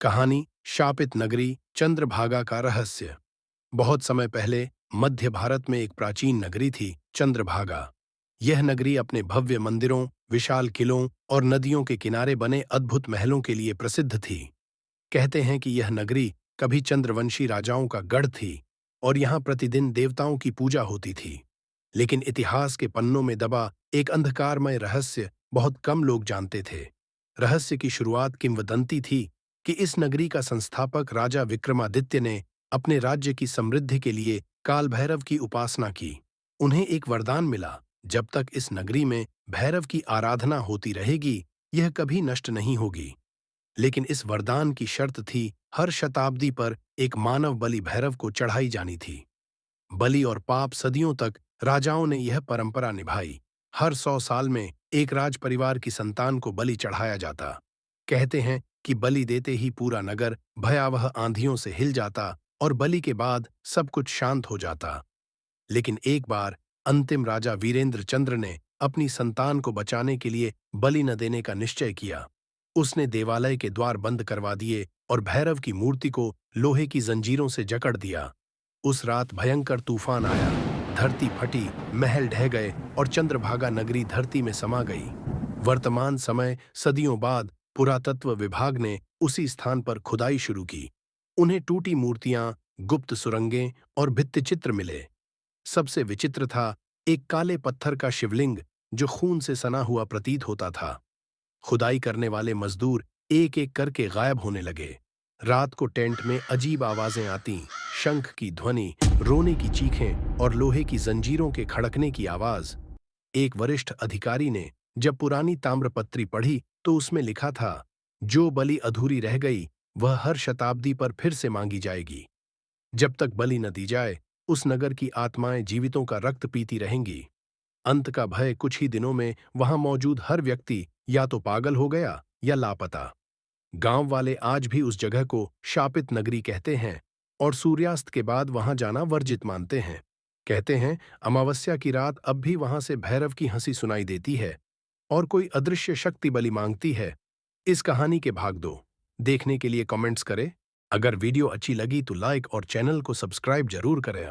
कहानी शापित नगरी चंद्रभागा का रहस्य। बहुत समय पहले मध्य भारत में एक प्राचीन नगरी थी, चंद्रभागा। यह नगरी अपने भव्य मंदिरों, विशाल किलों और नदियों के किनारे बने अद्भुत महलों के लिए प्रसिद्ध थी। कहते हैं कि यह नगरी कभी चंद्रवंशी राजाओं का गढ़ थी और यहाँ प्रतिदिन देवताओं की पूजा होती थी। लेकिन इतिहास के पन्नों में दबा एक अंधकारमय रहस्य बहुत कम लोग जानते थे। रहस्य की शुरुआत किंवदंती थी कि इस नगरी का संस्थापक राजा विक्रमादित्य ने अपने राज्य की समृद्धि के लिए काल भैरव की उपासना की। उन्हें एक वरदान मिला, जब तक इस नगरी में भैरव की आराधना होती रहेगी, यह कभी नष्ट नहीं होगी। लेकिन इस वरदान की शर्त थी, हर शताब्दी पर एक मानव बलि भैरव को चढ़ाई जानी थी। बलि और पाप सदियों तक राजाओं ने यह परंपरा निभाई। हर 100 साल में एक राज परिवार की संतान को बलि चढ़ाया जाता। कहते हैं कि बलि देते ही पूरा नगर भयावह आंधियों से हिल जाता और बलि के बाद सब कुछ शांत हो जाता। लेकिन एक बार अंतिम राजा वीरेंद्र चंद्र ने अपनी संतान को बचाने के लिए बलि न देने का निश्चय किया। उसने देवालय के द्वार बंद करवा दिए और भैरव की मूर्ति को लोहे की जंजीरों से जकड़ दिया। उस रात भयंकर तूफान आया, धरती फटी, महल ढह गए और चंद्रभागा नगरी धरती में समा गई। वर्तमान समय सदियों बाद पुरातत्व विभाग ने उसी स्थान पर खुदाई शुरू की। उन्हें टूटी मूर्तियां, गुप्त सुरंगें और भित्तिचित्र मिले। सबसे विचित्र था एक काले पत्थर का शिवलिंग जो खून से सना हुआ प्रतीत होता था। खुदाई करने वाले मजदूर एक एक करके गायब होने लगे। रात को टेंट में अजीब आवाजें आती, शंख की ध्वनि, रोने की चीखें और लोहे की जंजीरों के खड़कने की आवाज। एक वरिष्ठ अधिकारी ने जब पुरानी ताम्रपत्री पढ़ी तो उसमें लिखा था, जो बलि अधूरी रह गई वह हर शताब्दी पर फिर से मांगी जाएगी। जब तक बलि न दी जाए, उस नगर की आत्माएं जीवितों का रक्त पीती रहेंगी। अंत का भय कुछ ही दिनों में वहां मौजूद हर व्यक्ति या तो पागल हो गया या लापता। गांव वाले आज भी उस जगह को शापित नगरी कहते हैं और सूर्यास्त के बाद वहां जाना वर्जित मानते हैं। कहते हैं अमावस्या की रात अब भी वहां से भैरव की हंसी सुनाई देती है और कोई अदृश्य शक्ति बलि मांगती है। इस कहानी के भाग दो देखने के लिए कमेंट्स करें। अगर वीडियो अच्छी लगी तो लाइक और चैनल को सब्सक्राइब जरूर करें।